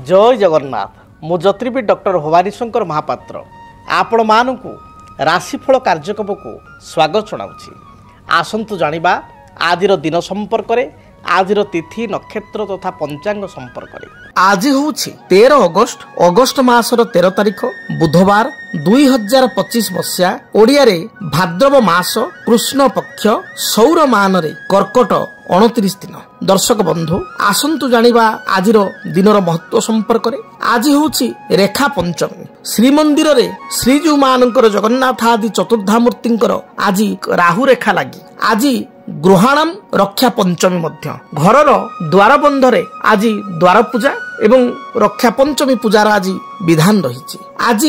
जय जगन्नाथ मु ज्योतिर्विद डॉक्टर भवानी शंकर महापात्र आपण मानू राशिफल कार्यक्रम को स्वागत जनाऊँगी। आसतु जानिबा आजिर दिन संपर्क में आजिर तिथि नक्षत्र तथा पंचांग संपर्क में। आज हूँ 13 अगस्ट मासर 13 तारिख बुधवार 2025 मसीहा ओडिया रे भाद्रव मास कृष्ण पक्ष सौर मान रे कर्कट 29 दिन। दर्शक बंधु आसतु जानिबा आजिर दिनर महत्व संपर्क में। आज हूँ रेखा पंचमी श्रीमंदिर रे श्रीजू मानकर जगन्नाथ आदि चतुर्धामूर्तिंकर आज राहु रेखा लगी। आज गृहाणाम रक्षा पंचमी मध्य घरर द्वार बंधरे आज द्वार पूजा एवं रक्षा पंचमी पूजार आज विधान रही। आज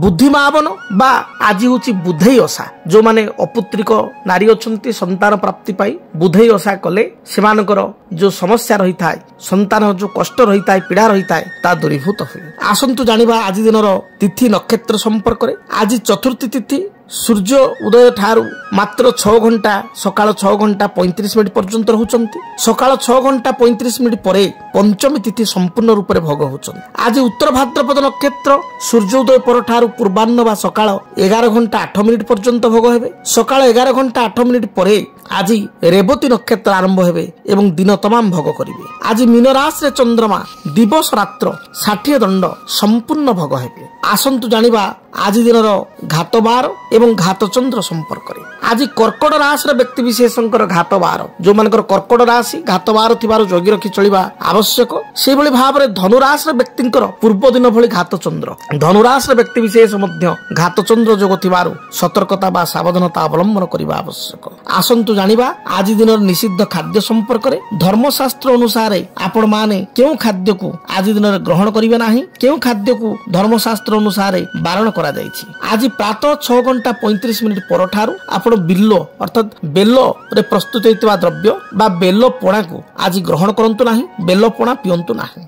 बुद्धिमावन बा आज हूँ बुधई ओषा जो माने अपुत्रिक नारी अच्छी संतान प्राप्ति पाई बुधई ओषा कले सेमानकर जो समस्या रही था संतान जो कष्ट रही था पीड़ा रही था ता दूरीभूत हुए। आसंतु जानिबा आज दिनर तिथि नक्षत्र संपर्क में। आज चतुर्थी तिथि सूर्य उदय ठारू मात्र 6 घंटा सकाळ 6 घंटा 35 मिनिट पर्यंत रहउचंती। सकाळ 6 घंटा 35 मिनिट परे पंचमी तिथि संपूर्ण रूप में भोग होचंती। आज उत्तर भाद्रपद नक्षत्र सूर्योदय पर ठारू पूर्वाह्न बा सकाळ 11 घंटा 8 मिनिट पर्यंत भोग हेबे। सकाळ 11 घंटा 8 मिनिट परे आज रेवती नक्षत्र आरंभ हेबे एवं दिन तमाम भोग करिवे। आज मीन राशि रे चंद्रमा दिवस रात्र 60 दंड संपूर्ण भोग हेबे। आसंतु जानिबा आज दिनर घात बार एवं घात चंद्र संपर्क में। आज कर्कट राशि व्यक्ति विशेषकर घात बार जो मानकर कर्कट राशि घात बार थिबार जोगी रखी चलिबा आवश्यक। से भली भाव में धनुराशि व्यक्तिंकर पूर्व दिन भली घात चंद्र धनुराशि व्यक्ति विशेष मध्य घात चंद्र जोग थिबारु सतर्कता बा सावधानता अवलंबन करिबा आवश्यक। आसंतु जानिबा आज दिनर निषिद्ध खाद्य संपर्क में। धर्मशास्त्र अनुसार आपण माने केउ खाद्य को आज दिन ग्रहण करिवे नाही केउ खाद्य को धर्मशास्त्र अनुसार बारण करा जायछि। आज प्रातः 6 घंटा 35 मिनिट पर ठारू आपण बिल्लो अर्थात बेलो रे प्रस्तुत होइतबा द्रव्य बा बेलो पोणा को आज ग्रहण करंतु नाही बेलो पोणा पियंतु नाही।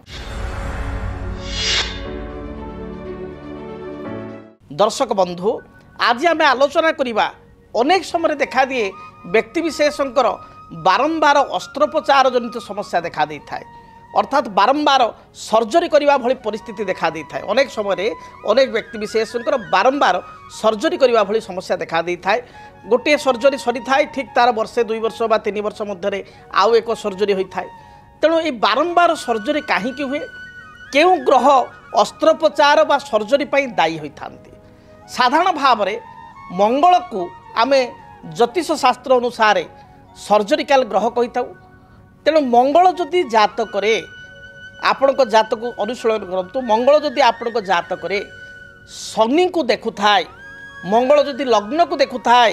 दर्शक बंधु आज आम आलोचना करिबा अनेक समय देखा दिए व्यक्ति विशेषकर बारंबार अस्त्रोपचार जनित समस्या देखा दी थाए अर्थात बारंबार सर्जरी करने भली परिस्थिति देखा दी थाए। अनेक समय अनेक व्यक्ति विशेषकर बारंबार सर्जरी करने भली समस्या देखा दी थाए। गोटे सर्जरी सरी थाए ठीक तार वर्षे 2 वर्ष बा 3 वर्ष मध्य आउ एक सर्जरी होता है। तेणु ये बारंबार सर्जरी कहीं हुए केउ ग्रह अस्त्रोपचार बा सर्जरी पर दायी होता। साधारण भाव में मंगल को आमे ज्योतिष शास्त्र अनुसार सर्जरिकाल ग्रह कही था। तेणु मंगल जदि जातक आपण जातक अनुशीलन करंतु मंगल जदि आपण जातक शनि को देखु थाए मंगल जदि लग्न को देखु थाए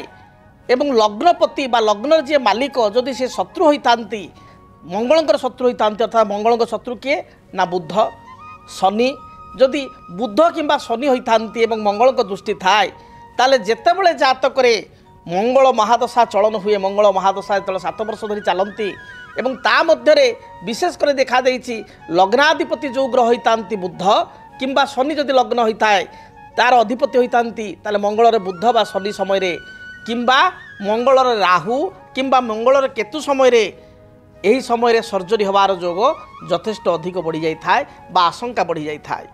एवं लग्नपति बा लग्न जी मालिक जदि से शत्रु होता मंगलंकर शत्रु होता अर्थात मंगल शत्रु किए ना बुध शनि जदि बुध किंबा शनि होता एवं मंगल दृष्टि थाए ताले जेतेबेले जातक मंगल महादशा चलन हुए मंगल महादशा जो 7 वर्ष धरी चलती एवं ता मध्यरे विशेष कर देखा देइछि लग्नाधिपति जो ग्रह होता बुध किंबा शनि जदि लग्न होता है तार अधिपति होता ताले मंगल बुध बा शनि समय रे किंबा मंगल राहु किंबा मंगल केतु समय रे एही समय रे सर्जरी होबार जोग यथेष्ट अधिक बढ़ी जाई थाए बा आशंका बढ़ी जाई थाए।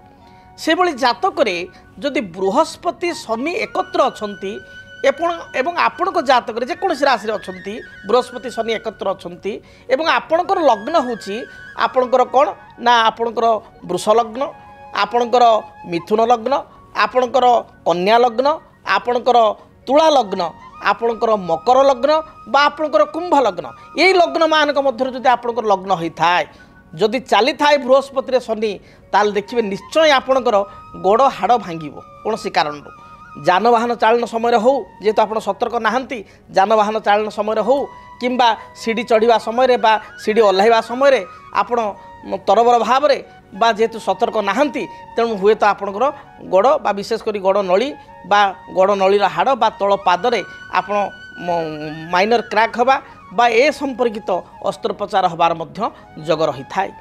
से भली जातक रे जदि बृहस्पति शनि एकत्र अछंती एवं आपण जातक जेकोसी राशि अच्छा बृहस्पति शनि एकत्र अच्छा एवं आपणकर लग्न होची आपणकर कौन ना आपणकर वृष लग्न आपणकर मिथुन लग्न आपणकर कन्या लग्न आपणकर तुला लग्न आपणकर मकर लग्न बा आपणकर कुंभ लग्न यही लग्न मानक मध्य जदि आपणकर लग्न होता है जदि चली थाए बृहस्पति शनि ताल देखिए निश्चय आपणकर गोड़ हाड़ भांगिबो कौन सी कारण जानवाहन चालन समय हो जेहेतु आप सतर्क नहांती जानवाहन चालन समय हो किंबा सीढ़ी चढ़ा समय बा सीढ़ी ओह्लैवा समय आपण तरबर भाव में बा जेहेतु सतर्क नहांती तेणु हुए तो आपणकर गोड़ बा विशेषकर गोड़ नली बा गोड़ नलीर हाड़ बा तल पादरे आपण माइनर क्रैक हवा बा ए संपर्कित अस्त्रोपचार हबार मध्य जोग रही थाए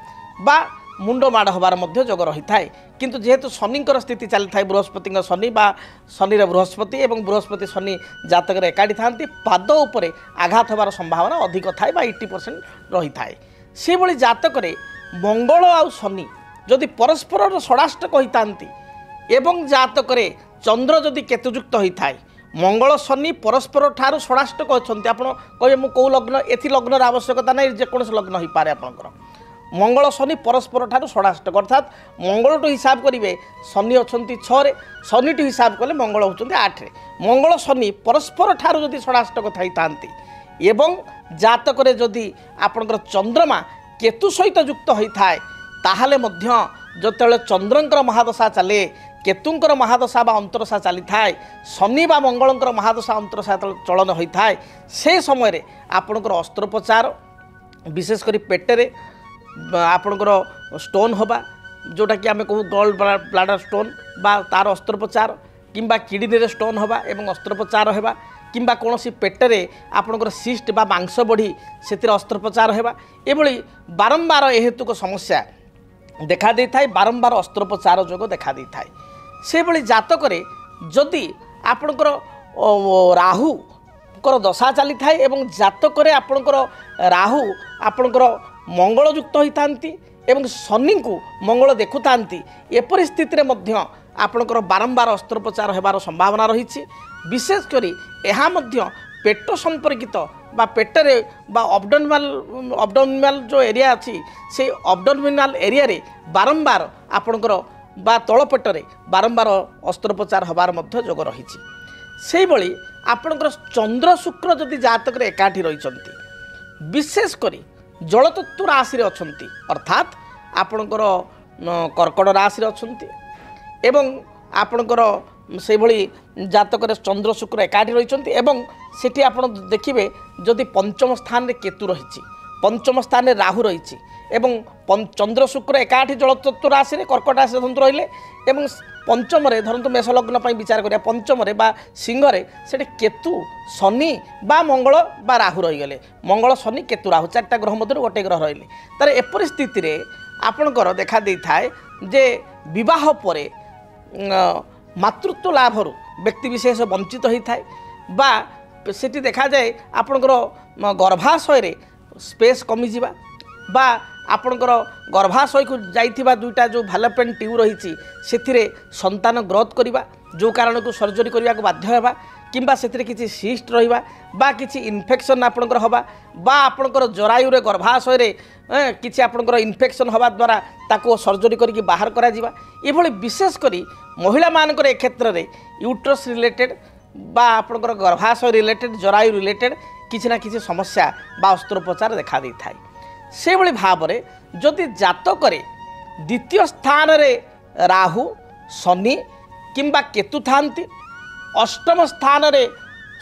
बा मुंड माड़ हबार मध्य जोग रही थाए। किंतु जेहेतु शनिकर स्थिति चली थाए बृहस्पति शनि बा शनि बृहस्पति एवं बृहस्पति शनि जातक एकाठी था पाद उपरे आघात होबार संभावना अधिक थाए बा 80% रही थाए। से भली जातक मंगल आउ शनि जदि परस्पर षडाष्टक होता एवं जातकरे चंद्र जदि केतुयुक्त होता है मंगल शनि परस्पर ठार षडाष्टक अच्छा आप कहे मुझे कौ लग्न एथि लग्नर आवश्यकता ना जेकोसी लग्न हो पारे आपंकर मंगल शनि परस्पर ठार षडाष्टक अर्थात मंगल टू हिसाब करेंगे शनि अच्छा 6 शनि टू हिसाब कले मंगल होती 8 मंगल शनि परस्पर ठार जदि षडाष्टक थी था एवं जातक जदि आपंकर चंद्रमा केतु सहित युक्त होता है ताहले मध्य जो चंद्रंकर महादशा चले केतुंकर महादशा बा अंतरशा चली थाए शनि बा मंगलंकर महादशा अंतरशा चलन होता है से समय आपणकर अस्त्रोपचार विशेषकर पेटरे आपणकर स्टोन होबा जोटा कि आम कहूँ गोल्ड ब्लाडर स्टोन बा तार अस्त्रोपचार किंबा किडनी रे स्टोन होबा एवं अस्त्रोपचार होबा किंबा कौन पेटरे आपणकर सिस्ट बा मांस बढ़ी से अस्त्रोपचार होबा एभली बारंबार एहेतुक समस्या देखा दे थाए बारंबार अस्त्रोपचार जोग देखा दे थाए से भली जातक जदि आपणकर राहु कर दशा चली थाए एवं जातक आपणकर राहु आपणकर मंगल युक्त होता एवं शनि को मंगल देखुता एपरि स्थिति में आपणकर बारंबार अस्त्रोपचार होबार संभावना रही विशेषकर यह पेट संपर्कित बा पेटरे बा अब्डोमिनाल जो एरिया अच्छी से अब्डोमिनाल एरिया रे बारंबार आपणकर बा तलपेटरे बारंबार अस्त्रोपचार होबार मध्य जोग रही से भली आपणकर चंद्र शुक्र जदि जातक एकाठी रही विशेषकर जलतत्व राशि अच्छा अर्थात आपणकर कर्कट राशि अच्छा एवं आपणकर से भली जातक चंद्र शुक्र एकाठी रही सेठी आपण देखिए जदि पंचम स्थान रे केतु रही पंचम स्थान रे राहु रही एवं चंद्र शुक्र एकाठी जलतत्व राशि रे कर्कट राशि धरतु रहिले एवं पंचम रे धरतु मेष लग्न पई विचार करिया पंचम रे बा सिंह रे सेठी केतु शनि बा मंगल बा राहु रही गले मंगल शनि केतु राहु 4टा ग्रह मध्य गोटे ग्रह रहिले तार एपरि स्थिति रे आपणकर देखा दे थाए जे विवाह परे मातृत्व लाभर व्यक्ति विशेष वंचित होता है बा सेठी देखा जाए आपणकर गर्भाशय स्पेस कमिजा बा आपणकर गर्भाशय को जाइथिबा दुईटा जो भालपेन ट्यूब रही से संतान ग्रोथ करवा जो कारण को सर्जरी करने को बाध्य होगा किंबा से किसी सिस्ट रहा बा किसी इन्फेक्शन आपणकर हवा बा आपणकर जरायुरे गर्भाशय किसी आपणकर इन्फेक्शन हवा द्वारा ताको सर्जरी करके बाहर करा जिबा एभली विशेष करी महिला मानकर ए क्षेत्र में यूट्रस रिलेटेड बा आपणकर गर्भाशय रिलेटेड जरायु रिलेटेड किसी ना किसी समस्या बा अस्त्रोपचार देखा दे थाए से भली भाव में जदि जातक द्वितीय स्थान रे राहु शनि किंबा केतु थांती अष्टम स्थान रे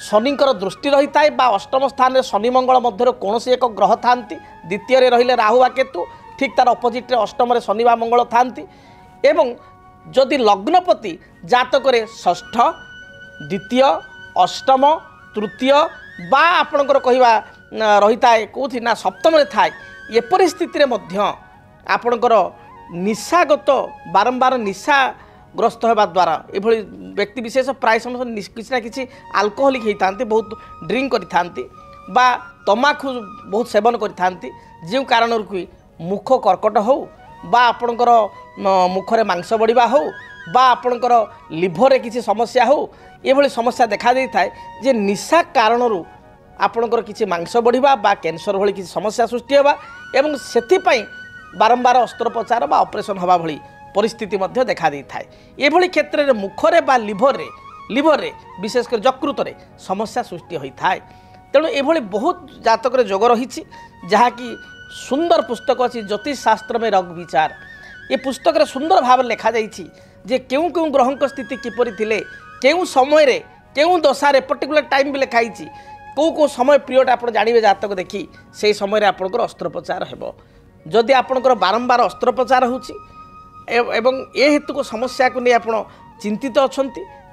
शनिकर दृष्टि रही थाए बा अष्टम स्थान रे शनि मंगल मध्य कौन एक ग्रह थांती द्वितीय रे रहिले राहु बा केतु ठीक तार अपोजिट रे अष्टम रे शनि बा मंगल थांती एवं जदि लग्नपति जातक षष्ठ द्वितीय अष्टम तृतीय बा आपणकर कहवा रही थाए कौथि ना सप्तम रे थाए एपरि स्थिति में आपणकर निशागत बारंबार निशाग्रस्त होगा द्वारा ये व्यक्ति विशेष प्राय समय किसी ना किसी आल्कोहोलिक होता बहुत ड्रिंक करते बा तमाखु बहुत सेवन करते जो कारण कि मुख कर्कट हो बा आपणकर मुखरे मांस बढ़िया हो बा आपणकर लिभर किसी समस्या हो ये समस्या देखा दे थाए जे निशा कारणरू आपणकर किसी मांस बढ़िया बा कैंसर भली किसी समस्या सृष्टि होगा एवं सेथिपाई बारंबार अस्त्रोपचार बा ऑपरेशन हवा भली परिस्थिति मध्य देखा दे थाए ये क्षेत्र में मुखरे बा लिभर रे विशेषकर यकृत रे समस्या सृष्टि होता है तेणु ये बहुत जातक जोग रही जहाँकि सुंदर पुस्तक अच्छी ज्योतिष शास्त्र में रग विचार ये पुस्तक रे सुंदर भाव लिखा जाइछि जे केउ केउ ग्रहक स्थिति किपरि थिले केउ समय रे केउ दशा पर्टिकुलर टाइम भी लिखाई कौ समय पीरियड आप जानवे जातक देखी से समय आपंकर अस्त्रोपचार हेबो जदि आपंकर बारंबार अस्त्रोपचार होछि एवं ए हेतु को समस्या को नहीं आप चिंतित अच्छा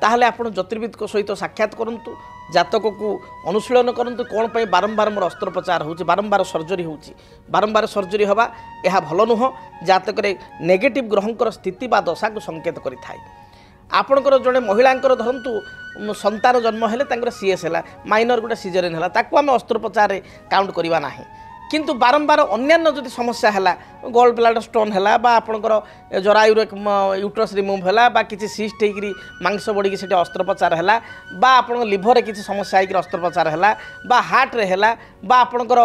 ताहले आप ज्योतिर्विद सहित साक्षात करंतु जातक को अनुशीलन करंतु कौन पे बारंबार मोर अस्त्रोपचार होछि बारंबार सर्जरी होछि बारंबार सर्जरी हवा यह भल नुह जातक नेगेटिव ग्रहंकर स्थिति बा दशा को संकेत करिथाय आपणकर जड़े महिलांकर धरतु संतान जन्म हेले सीएस है माइनर गोटे सीजरिन है ताकू आम अस्त्रोपचार काउंट करवा ना किंतु बारंबार अन्यान्य जदि समस्या है गोल्ड ब्लाडर स्टोन है आपंकर जरायुर यूट्रस रिमूव है कि सिस्ट होकर मांस बढ़ी से अस्त्रोपचार है आप लिभर किसी समस्या होकर अस्त्रोपचार है हार्ट्रे है आपंकर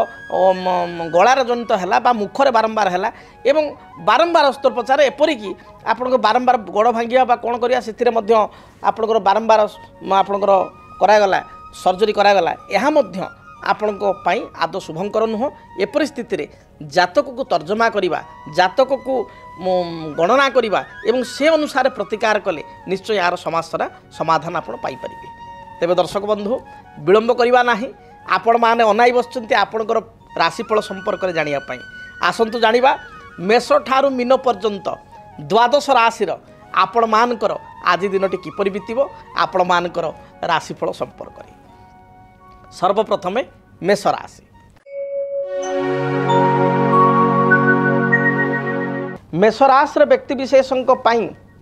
गलार जनित है मुखरे बारंबार है एवं बारंबार अस्त्रोपचार एपरिकी आपंकर बारंबार गोड़ भांगा कौन करा से आपंकर बारंबार आपंकर करागला सर्जरी करागला यह आपण आदौ शुभंकर नुह एपरी स्थिति रे जातक को तर्जमा करवा जातक को गणना करवा एवं से अनुसार प्रतिकार कले निश्चय यार समस्या समाधान आपण पाई परिबे। तेबे दर्शक बंधु विलंब करवा नाही आपण माने अनाई बसचंती आपणकर राशिफल संपर्क रे जानिया पई आसंतु जानिबा मेष ठारू मीन पर्यंत द्वादश राशि आपण मानकर आज दिनटी किपरि बीतिबो आपण मानकर राशिफल संपर्क रे। सर्वप्रथमे मेष राशि। मेष राशि व्यक्ति विशेषक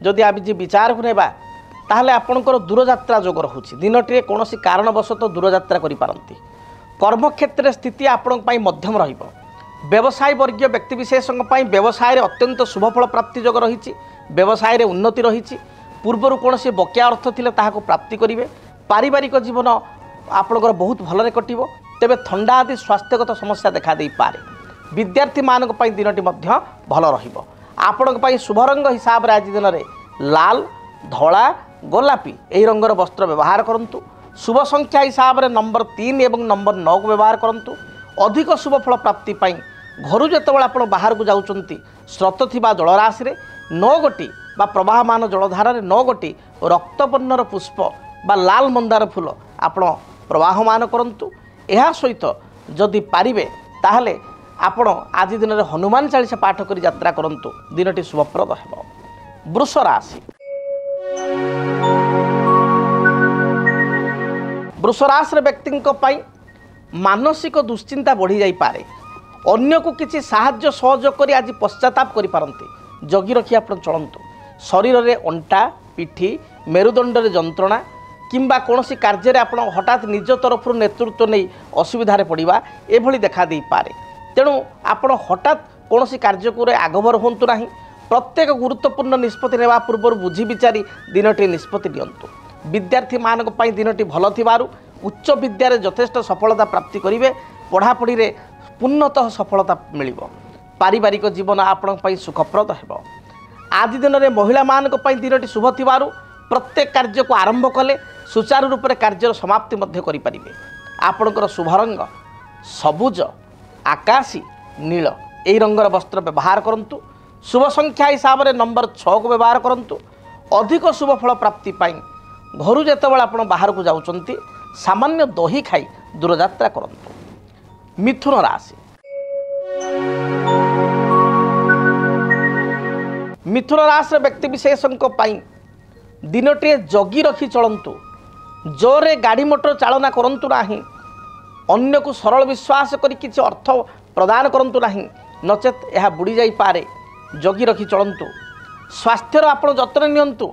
जदि आज विचार होनेबा ताहले आपणकर दूरयात्रा जोग रहुछि दिनटी कौन कारणवशत दूरयात्रा करिपारंती। कर्मक्षेत्र स्थिति आपण मध्यम रहिबो। व्यवसाय वर्गीय व्यक्ति विशेषक व्यवसाय अत्यंत शुभफल प्राप्ति जोग रही व्यवसाय उन्नति रही पूर्वर कौन बकिया अर्थ थिले ताहाको प्राप्ति करिवे। पारिवारिक जीवन आपणकर बहुत भलरे कटिबो। तेबे थंडा आदि स्वास्थ्यगत समस्या देखा दे पारे। विद्यार्थी मानक पई दिनटी मध्य भल रहिबो। आपणक पई शुभ रंग हिसाब रे आज दिन रे लाल धला गोलापी एही रंगर वस्त्र व्यवहार करंतु। शुभ संख्या हिसाब रे नंबर 3 एवं नंबर 9 को व्यवहार करंतु। अधिक शुभ फल प्राप्ति पई घरु जेतेबेला आपण बाहर को जाउचंती स्रोत थिबा जलराशि रे 9 गोटी बा प्रवाहमान जलधारा रे 9 गोटी रक्तवर्णर पुष्प बा लाल मंदार फूल आपण प्रवाहमान करंतु। यह सहित जदि पारिबे ताहले आपण आज दिन में हनुमान चालीसा पाठ कर यात्रा करंतु दिनटी शुभप्रद हेबो। वृष राशि। वृष राशि व्यक्ति मानसिक दुश्चिंता बढ़ी जाई पारे। अन्य को किसी साहाय्य सहयोग कर आज पश्चाताप करि पारंती। जगी रखी आपण चलंतु। शरीर रे अंटा पिठी मेरुदंड रे जंत्रणा किंबा कौन कार्य आप हठात निज तरफ नेतृत्व नहीं असुविधार पड़ा एभली देखा दे पारे। तेणु आपण हठात कौन कार्य को आगभर हूँ ना। प्रत्येक गुरुत्वपूर्ण निष्पत्ति नेवा पूर्व बुझी विचारी दिनटी निष्पत्ति दियंतु। विद्यार्थी मानक पई दिनटी भल थिबारु उच्च विद्यारे यथेष्ट सफलता प्राप्ति करिवे। पढ़ापढ़ी रे पूर्णतः सफलता मिलिबो। पारिवारिक जीवन आपण पई सुखप्रद हेबो। आज दिन में महिला मानक पई दिनटी शुभ थिबारु प्रत्येक कार्य को आरंभ कले सुचारू रूप से कार्य समाप्ति करें। आपणकर शुभ रंग सबुज आकाशी नील यही रंगर वस्त्र व्यवहार करंतु। शुभ संख्या हिसाब से नंबर 6 को व्यवहार करंतु। अधिक शुभ फल प्राप्ति पाई घर जेतेबेला आपण बाहर को जाउचंती सामान्य दही खाई दूरयात्रा करंतु। मिथुन राशि। मिथुन राशि व्यक्ति विशेषक दिनटी जगी रखी चलंतु। जोरे गाड़ी मोटर चालना करंतु नाही। अन्य को सरल विश्वास करी किछि अर्थ प्रदान करंतु नाही नचेत यह बुड़ी जाई पारे। जगी रखी चलंतु। स्वास्थ्यर आपण जतन नियंतु।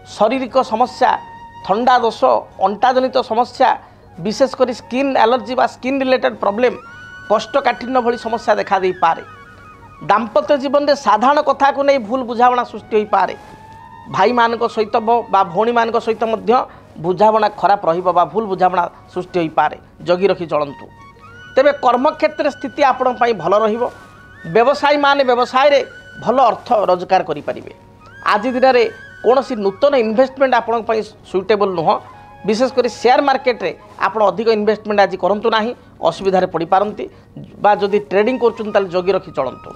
शारीरिक समस्या ठंडा दोष अंटा जनित समस्या विशेष करी स्किन एलर्जी बा स्किन रिलेटेड प्रॉब्लम कोष्ठकाठिन्य भली समस्या देखा दे पारे। दाम्पत्य जीवन में साधारण कथा को नहीं भूल बुझावना सृष्टि हो पारे। भाई मान सहित बा भौणी मान सहित मध्य बुझावना खराब रहिबा बा भूल बुझावना सृष्टि हो पारे। जगी रखी चलंतु। तेबे कर्मक्षेत्र स्थिति आपण पई भल रहिबो। व्यवसायी माने व्यवसाय रे भल अर्थ रोजगार करि परिबे। आज दिन रे कोनोसी नूतन इन्वेस्टमेंट आपण पई सुइटेबल नुह। विशेष कर शेयर मार्केट रे आपण अधिक इन्वेस्टमेंट आज करंतु नाही असुविधा पड़ी पारंती बा जदि ट्रेडिंग करचुन ताल जगी रखी चलंतु।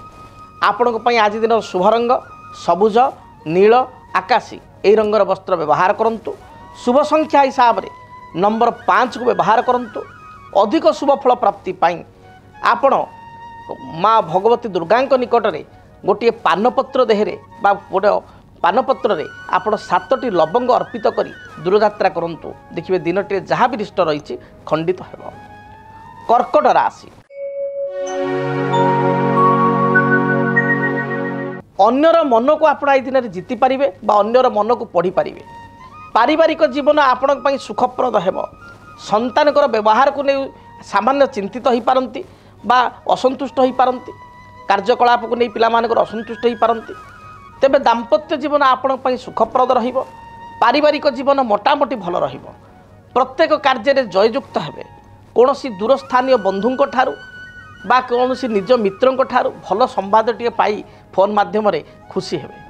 आपण पई आज दिन शुभ रंग सबुज नील आकाशी एही रंगर वस्त्र व्यवहार करंतु। शुभ संख्या हिसाब रे नंबर 5 को व्यवहार करंतु। अधिक शुभ फल प्राप्ति पाई आपण माँ भगवती दुर्गा निकट में गोटे पानपत्र देहरे बा गोटे पानपत्र रे आपण 7टी लवंग अर्पित करी दूरयात्रा करंतु। देखिए दिनटे जहाँ भी रिष्ट रही खंडित हेब। कर्कट राशि। अन्यर मन को आपण आई दिन जीति पारे बा अन्यर मन को पढ़ी पारे। पारिवारिक जीवन आपण पई सुखप्रद हेब। संतानकर व्यवहार को नहीं सामान्य चिंतित हो पारंती। बा असंतुष्ट हो पारती कार्यकलाप को नहीं पिला मानकर असंतुष्ट हो पारती तेबे दाम्पत्य जीवन आपण सुखप्रद रहिबो पारिवारिक जीवन मोटामोटी भल रहिबो प्रत्येक कार्य में जययुक्त हेबे कौनसी दूरस्थानीय बंधुंक ठारू बा कौनसी निज मित्रों ठारू भल संवाद टे पाई फोन माध्यम खुशी हेबे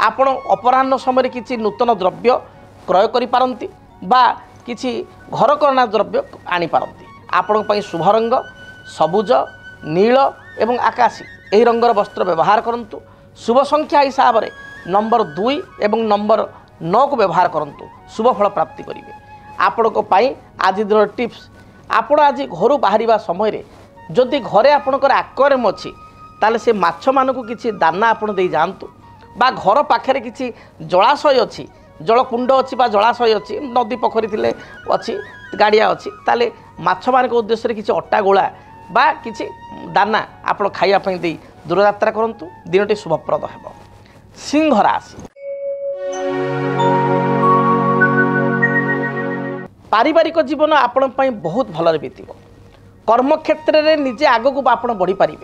आपण अपराह्न समय किसी नूतन द्रव्य क्रय करि पारंती बा किसी घरकरणा द्रव्य आनी पारंती आपण पई शुभ रंग सबुज नील एवं आकाशी एही रंगर वस्त्र व्यवहार करंतु शुभ संख्या हिसाब रे नंबर 2 एवं नंबर 9 को व्यवहार करंतु शुभ फल प्राप्ति करिवे आपण को पाई आज दिन टिप्स आपण आज घर बाहरिबा समय रे जदि घरे आपणकर आक्वेरियम अछि ताले से माछ मानकु किछि दाना आपण देई जानतु बा घर पाखे किसी जलाशय अच्छी जलकुंड अच्छी बा जलाशय अच्छी नदी पोखरी थिले अच्छी गाड़िया अच्छी ताले माछ मान उद्देश्य किसी अट्टा गोला बा किसी दाना आपण खाइबा दे दूरयात्रा करंतु दिनटी शुभप्रद हेबो। सिंह राशि पारिवारिक जीवन आपण बहुत भल बीतब कर्म क्षेत्र में निजे आगक आपण बढ़ी पारे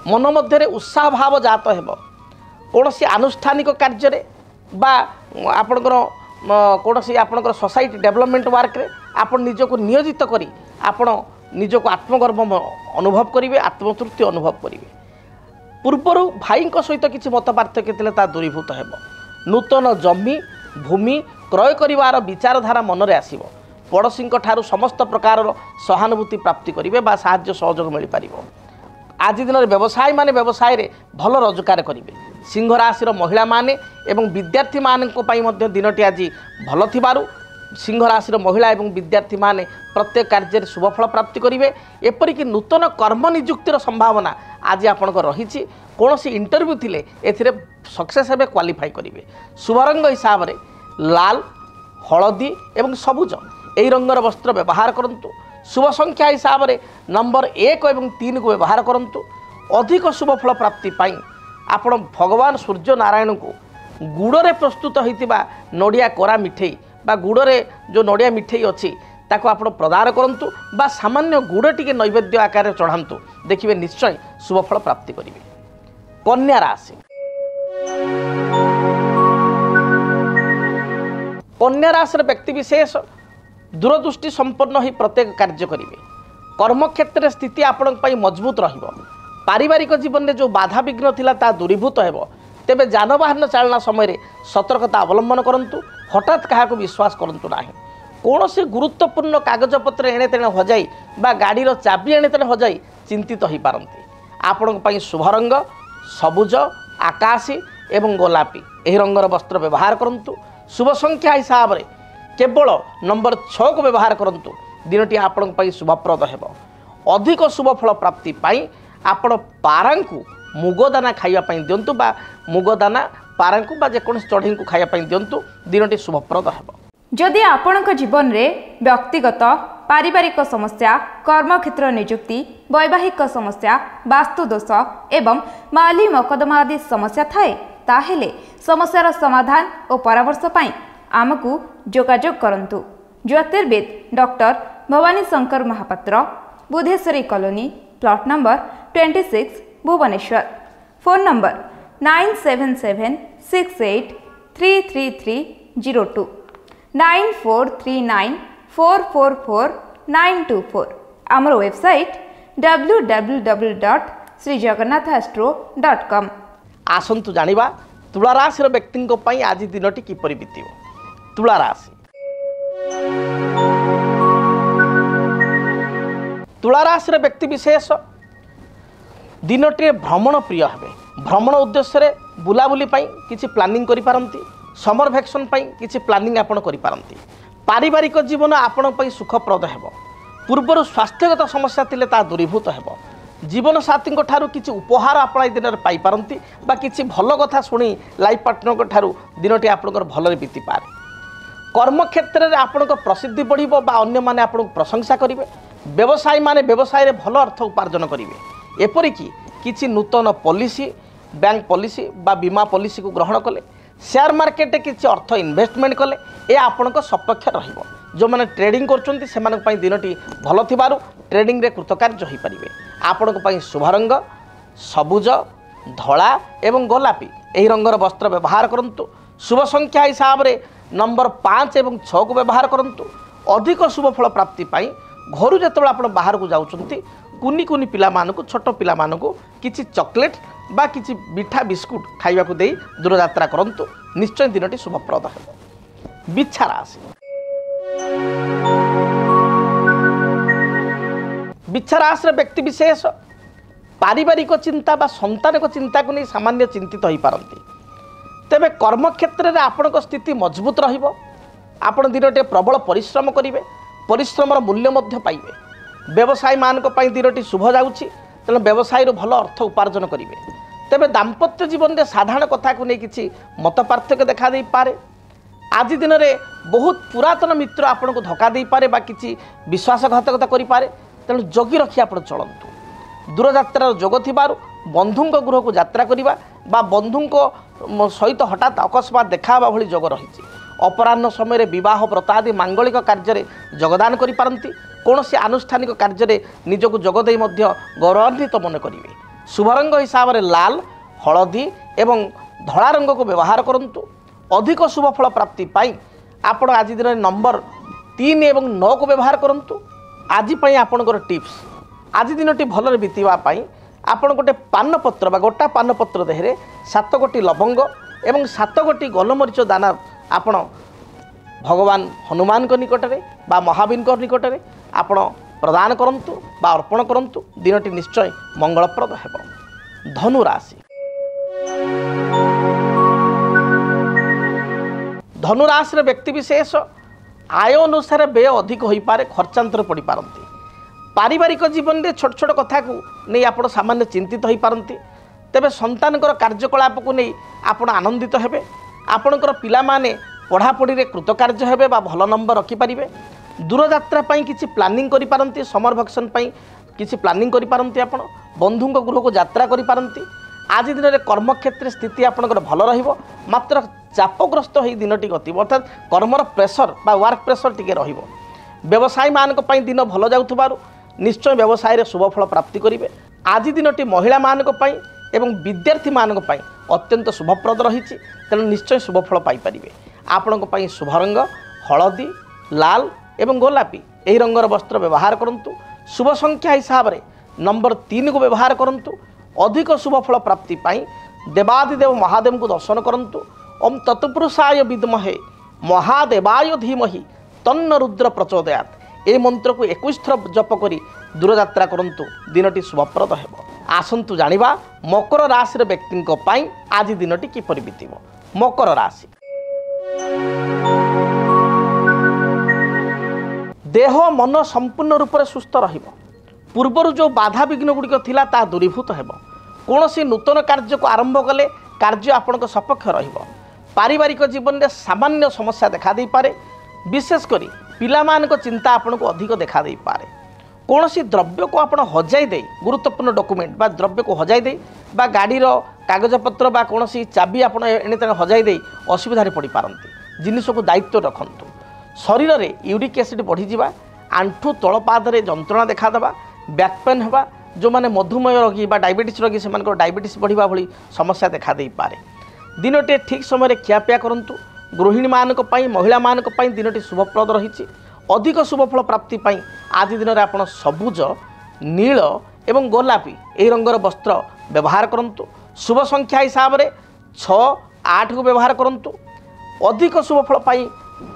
मन मध्य उत्साह भाव जात हेबो कौन सी आनुष्ठानिक कार्य बा आपणकर कौन सी आपणकर सोसाइटी डेवलपमेंट वर्क रे आपण निजको नियोजित करी आपण निजको आत्मगर्व अनुभव करेंगे आत्मतृप्ति अनुभव करेंगे पूर्वर भाई सहित किसी मत पार्थक्य ता दूरीभूत हेब नूतन जमी भूमि क्रय करिवार विचारधारा मन में आसब पड़ोशी ठारू समस्त प्रकार सहानुभूति प्राप्ति करेंगे बा साहाय्य सहयोग मिल पार आज दिन व्यवसायी माने व्यवसाय रे भल रोजगार करेंगे सिंह राशि महिला माने एवं विद्यार्थी मानक दिनटी आज भल थिबारु सिंह राशि महिला एवं विद्यार्थी माने प्रत्येक कार्य शुभफल प्राप्ति करेंगे एपरिक नूतन कर्म नियुक्तिर संभावना आज आपंक रही कौन सी इंटरव्यू थिले एथिरे सक्सेस हेबे क्वालिफाई करेंगे शुभ रंग हिसाब से लाल हलदी एवं सबुज यही रंगर वस्त्र व्यवहार करंतु शुभ संख्या हिसाब से नंबर 1 और 3 को व्यवहार करंतु अधिक शुभफल प्राप्ति पाई आपण भगवान सूर्य नारायण को गुड़ में प्रस्तुत होता नड़िया कोरा मिठेई बा गुड़ में जो नड़िया मिठेई अच्छी ताको आपण प्रदान करंतु बा सामान्य गुड़ टिके नैवेद्य आकार चढ़ातु देखिए निश्चय शुभफल प्राप्ति करेंगे। कन्या राशि कन्या राशि व्यक्ति विशेष दूरदृष्टि संपन्न ही प्रत्येक कार्य करेंगे कर्म क्षेत्र स्थिति आपण मजबूत रहिबो पारिवारिक जीवन में जो बाधा विघ्न थिला ता दूरीभूत हेबो तेबे जानवाहन चालना समय सतर्कता अवलंबन करंतु हठात क्या विश्वास करंतु नाही कौन से गुरुत्वपूर्ण कागजपत्र एणे तेणे हजाई बा गाड़ीर चाबी एणे तेणे हजाई चिंतित हो पारती आपण शुभ रंग सबुज आकाशी एवं गोलापी यही रंगर वस्त्र व्यवहार करंतु शुभ संख्या हिसाब से केवल नंबर 6 को व्यवहार करंतु दिनटी आपण शुभप्रद हेबो अधिक शुभफल प्राप्ति पाई आपण पारांकु मुगदाना खाइबा दिंतु बा मुगदाना पारांकु बा जेकोसी चढ़ई को खाइबा दिंतु दिनटी शुभप्रद हेबो। जदि आपणक जीवन में व्यक्तिगत पारिवारिक समस्या कर्मक्षेत्र नियुक्ति वैवाहिक समस्या वास्तु दोष एवं माली मकदमा आदि समस्या थाए ताहेले समस्यार समाधान और परामर्श पाई आमको जोगाजोग करंतु। ज्योतिर्विद doctor Bhabani Shankar Mahapatra Budheswari colony plot number 26 Bhubaneswar phone number 9776833302 9439444924 आमर वेबसाइट www.srijagannathastro.com। आसंतु जानिबा तुला राशि व्यक्ति आज दिनटी किपरि बीतिब। तुला राशि तुला राशि व्यक्ति विशेष दिनटी भ्रमण प्रिय हे भ्रमण उद्देश्य बुलाबुली किसी प्लानिंग करि पारंती समर भैक्शन किसी प्लानिंग आपण करि पारंती पारिवारिक जीवन आपण सुखप्रद हेबो पूर्वर स्वास्थ्यगत समस्या थिले ता दूरीभूत हेबो जीवन साथी ठारू किसी उपहार आपण दिन पाई पारंती बा किसी भल कथा शुणी लाइफ पार्टनर ठारू दिनटी आपणकर भलरे बीती पारे कर्म क्षेत्र में आपण प्रसिद्धि बढ़िबो बा अन्य माने आपण प्रशंसा करिवे व्यवसायी माने व्यवसाय रे भल अर्थ उपार्जन करिवे एपरिकी किसी नूतन पॉलिसी बैंक पॉलिसी बा बीमा पॉलिसी को ग्रहण कले शेयर मार्केट किसी अर्थ इन्वेस्टमेंट कले ए आपण सपक्ष रहिबो जो मैंने ट्रेडिंग करछंती सेमानक पई दिनटी भल थिबारु ट्रेडिंग रे कृतकार्य होई परिबे। आपनक पई शुभ रंग सबुज धला एवं गोलापी एही रंगर वस्त्र व्यवहार करंतु। शुभ संख्या हिसाब रे नंबर 5 एवं 6 को व्यवहार करंतु। अधिक शुभ फल प्राप्ति पाई घर जेतबेला आपण बाहर को जाउछंती कुनी कुनी पिला मानकु छोट पिला मानकु किछि चॉकलेट बा किछि मिठा बिस्कुट खाइबा को देई दूरयात्रा करंतु। निश्चय दिनटी शुभप्रद हेबो। बिच्छा राशि बिच्छा राशि व्यक्ति विशेष पारिवारिक चिंता बा संतान को चिंता को नहीं सामान्य चिंतित हो पारती। तेबे कर्म क्षेत्र में आपन स्थिति मजबूत रहिबो। आपण दिनटे प्रबल परिश्रम करिवे परिश्रमर मूल्य मध्य पाइबे। व्यवसायी मानक पई दिनटी शुभ जाउछि तेणु व्यवसायी भल अर्थ उपार्जन करिवे। तेबे दाम्पत्य जीवन में साधारण कथा को नहीं किछि मत पार्थक्य देखा दे पारे। आज दिन में बहुत पुरातन मित्र आपन को धोखा दे पारे बा किछि विश्वासघातकता करि पारे। तेणु जगी रखी आपण चलंतु। दूरयात्रार जोग थिबारु बंधुंक गृह को यात्रा करिबा बा बंधुंक सहित हठात अकस्मात देखा भली जोग रही। अपराह्न समय विवाह व्रत आदि मांगलिक कार्य योगदान करि पारंती। कौनसी आनुष्ठानिक कार्य निजक जोगदे गौरवान्वित मन करेंगे। शुभ रंग हिसाब से लाल हलदी एवं धला रंग को व्यवहार करंतु। अधिक शुभ फल प्राप्ति पाई आपण आज दिन नंबर 3 एवं 9 को व्यवहार करंतु। आज पाई आपणकर टिप्स आज दिनटी भलरे बीतवा पाई आपण गोटे पान पत्र बा गोटा पान पत्र देहरे 7 गोटी लवंग एवं 7 गोटी गोलमरीच दाना आपण भगवान हनुमान को निकट में बा महावीर को निकट में आपण प्रदान करंतु बा अर्पण करंतु। दिनटी निश्चय मंगलप्रद हेबो। धनु राशि धनु राशि व्यक्ति विशेष आय अनुसार व्यय अधिक हो पारे खर्चांतर पड़ पारती। पारिवारिक जीवन में छोट छोट कथा को नहीं आप सामान्य चिंतित हो पारती। तेबे संतानकर कार्यकलाप को नहीं आप आनंदित हेबे। आपणकर पिला माने पढ़ापढ़ी रे कृतकार्य हेबे बा भल नंबर रखिपारे। दूरयात्रा किसी प्लानिंग करि पारंती। समर भैकेशन किसी प्लानिंग करि पारंती। आपण बंधुंक गृह को यात्रा करि पारंती। आज दिन में कर्मक्षेत्र स्थिति आपणकर भल रहिबो। मात्र चापग्रस्त हो दिनटी गतिब अर्थात कर्मर प्रेसर बा वर्क प्रेसर टिके रहिबो। व्यवसायी मानक पई दिन भल जाउथबारु निश्चय व्यवसाय रे शुभ फल प्राप्ति करिवे। आज दिनटी महिला मानक पई एवं विद्यार्थी मानक पई अत्यंत शुभप्रद रहिछि। तेणु निश्चय शुभ फल पाई परिवे। आपणक पई शुभ रंग हलदी लाल एवं गोलापी एही रंगर वस्त्र व्यवहार करंतु। शुभ संख्या हिसाब रे नंबर 3 को व्यवहार करंतु। अधिक शुभ फल प्राप्ति पाई देवादिदेव महादेव को दर्शन करंतु। ओम तत्पुरुषाय विद्महे महादेवाय धीमहि तन्न रुद्र प्रचोदयात् ए मंत्र को 21 थर जप करी दूरयात्रा करंतु। दिनटी शुभप्रद हेबो। आसंतु जानिबा मकर राशि व्यक्ति पाई आज दिनटी किपरि बीतिबो। मकर राशि देह मन संपूर्ण रूप से सुस्थ रहिबो। पूर्वर जो बाधा विघ्न गुड़िक थिला ता दूरीभूत हेबो। कौनसी नूतन कार्य को आरंभ कले कार्य आपणक सपक्ष रहिबो। पारिवारिक जीवन में सामान्य समस्या देखा दे पारे। विशेषकर पिलामान को चिंता आपन को अधिक देखा दे पारे। कौनसी द्रव्य को आपण हजाई दे गुरुत्वपूर्ण डॉक्यूमेंट बा द्रव्य को हजाई दे बा गाड़ीर कागजपत्र बा कौनसी चाबी आपण एने तेने हजाई दे असुविधा पड़ पारती। जिनिस को दायित्व रखंतु। शरीर में यूरिक एसिड बढ़ी जावा आंठू तलपादरे जंत्रणा देखादेवा बैक पेन होगा जो मैंने मधुमेह रोगी बा डायबिटीज रोगी से डायबिटीज बढ़िया भली समस्या देखा दे पारे। दिनटे ठीक समय खियापिया करंतु। गृहिणी मानक पई महिला मानक पई दिनटी शुभप्रद रही। अधिक शुभफल प्राप्ति पाई आज दिन में आप सबुज नील एवं गोलापी एही रंगर वस्त्र व्यवहार करंतु। शुभ संख्या हिसाब से 6 8 को व्यवहार करंतु। अधिक शुभफल पाई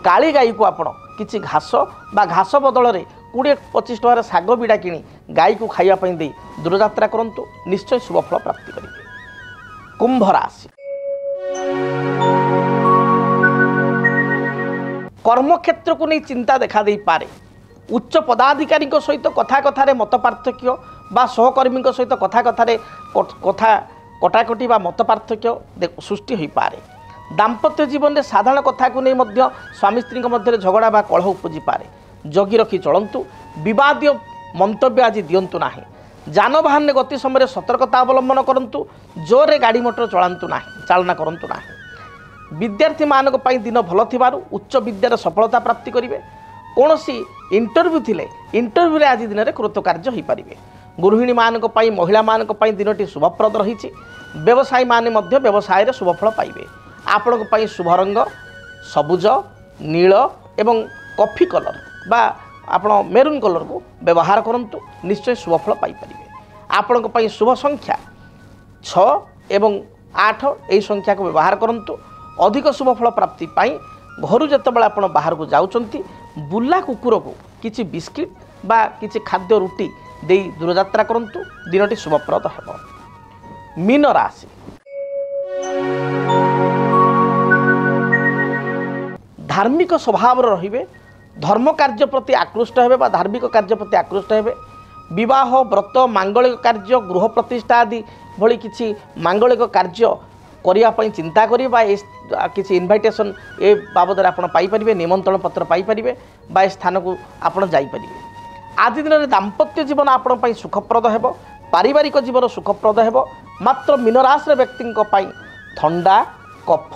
काली गाई को आपण किछि घास बा घास बदल में 20-25 टकर शाग बिड़ा किणी गाई को खाइबा दे दूरयात्रा करंतु। निश्चय शुभफल प्राप्ति करेंगे। कुंभ राशि कर्मक्षेत्र को नहीं चिंता देखा दे पारे। उच्च पदाधिकारी सहित कथा कथार मत पार्थक्य बा सहकर्मी सहित कथा कथार कथा कटाकटी बा मत पार्थक्य सृष्टि हो पारे। दाम्पत्य जीवन में साधारण कथा को नहीं स्वामी स्त्री मध्य झगड़ा बा कलह उपजी पारे। जगी रखी चलंतु। विवादीय मंतव्य आज दिंतु ना। जानवाहन गति समय सतर्कता अवलंबन करंतु। जोरे गाड़ी मोटर चलांतु ना चालना करंतु ना। विद्यार्थी मानक पई दिन भल थिबारु उच्च विद्यार सफलता प्राप्ति करिवे। कौन इंटरव्यू थिले इंटरव्यू आज दिन में कृतकार्य हो पारे। गृहिणी मान महिला मान दिन शुभप्रद रही। व्यवसायी माने व्यवसाय शुभफल पाइबे। आपण शुभ रंग सबुज नील एवं कॉफी कलर बा आपण मेरून कलर को व्यवहार करंतु निश्चय शुभफल पाइपर। आपण शुभ संख्या 6 एवं 8 यही संख्या को व्यवहार करंतु अधिक शुभफल प्राप्ति पाई। घर जितेबाला आप बाहर को जाउचंती बुला कुकुर को किसी बिस्किट बा किसी खाद्य रुटी दे दूरयात्रा करंतु दिनटी शुभप्रद हेब। मीन राशि धार्मिक स्वभाव रहिबे। धर्म कार्य प्रति आकृष्ट हेबे बा धार्मिक कार्य प्रति आकृष्ट हेबे। विवाह व्रत मांगलिक कार्य गृह प्रतिष्ठा आदि भली किसी मांगलिक कार्य करने चिंता करें किसी इनविटेशन ए बाबद आप पाइपर निमंत्रण पत्र पाइपर बा स्थान को आप जापर। आज दिन में दाम्पत्य जीवन आपण सुखप्रद हेब। पारिवारिक जीवन सुखप्रद हेब। मात्र मीन राशि व्यक्ति थंडा कफ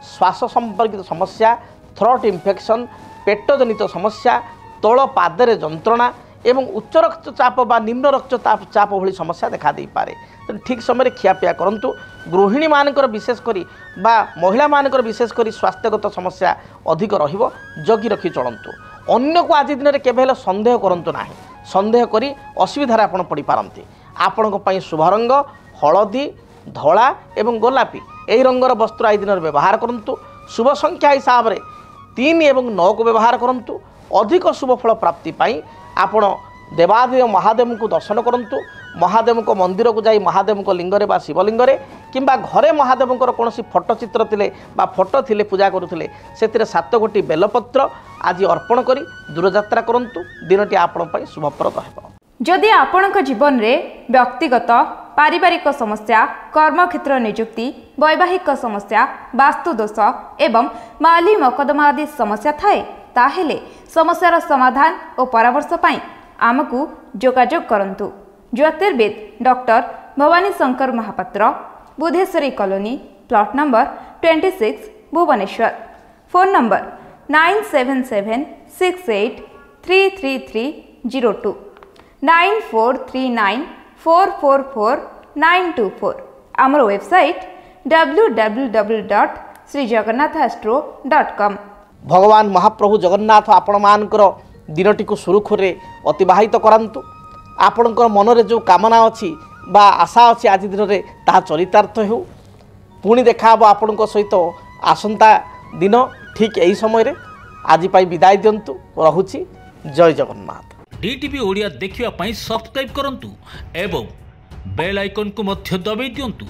श्वास संपर्कित समस्या थ्रोट इन्फेक्शन पेट जनित समस्या तल पादरे जंत्रणा एवं उच्च रक्तचाप बा निम्न रक्तचाप भली समस्या देखा दे पारे। ठीक समय खियापिया करंतु। गृहिणी मानकर विशेषकर बा महिला मानकर विशेषकर स्वास्थ्यगत समस्या अधिक रहिबो। जगी रखी चलंतु। अन्य को आज दिन में केवल संदेह करंतु नाही। संदेह करी असुविधार आपण पड़ी पारंती। आपण शुभ रंग हलदी धला एवं गोलापी यही रंगर वस्त्र आज दिन व्यवहार करंतु। शुभ संख्या हिसाब से 3 एवं 9 को व्यवहार करंतु। अधिक शुभफल प्राप्ति पाई आपण देवादेव महादेव को दर्शन करंतु। महादेव को मंदिर को जाई महादेव को लिंगरे बा शिवलिंगरे किंबा घरे महादेव कौन फोटो चित्र थिले बा फोटो थिले पूजा करुथिले से 7 गोटी बेलपत्र आज अर्पण करी दूरयात्रा करंतु। दिनटी आपण पई शुभप्रद हेब। जदि आपणक जीवन रे व्यक्तिगत पारिवारिक समस्या कर्मक्षेत्र नियुक्ति वैवाहिक समस्या वास्तुदोष एवं माली मकदमा आदि समस्या थाए ताहेले समस्यार समाधान और परामर्श पाई आमकु जोगाजोग करंतु। ज्योतिर्विद doctor Bhabani Shankar Mahapatra Budheswari colony plot number 26 Bhubaneswar. Phone number 9776833302 9439444924। आमर वेबसाइट www.srijagannathastro.com। भगवान महाप्रभु जगन्नाथ आपण मानकर दिनटी को सुरुखुरे अतिबाहित करांतु। आपणकर मनरे जो कामना अच्छी बा आशा अच्छी आज दिन में ताहा चरितार्थ हो। पुणी देखा आपण सहित आसंता दिन ठीक यही समय आज विदाय दिंतु। रहुछि जय जगन्नाथ। डीटीवी ओडिया देखिवा पई सब्सक्राइब करंतु एवं बेल आइकन को मध्य दबाई दियंतु।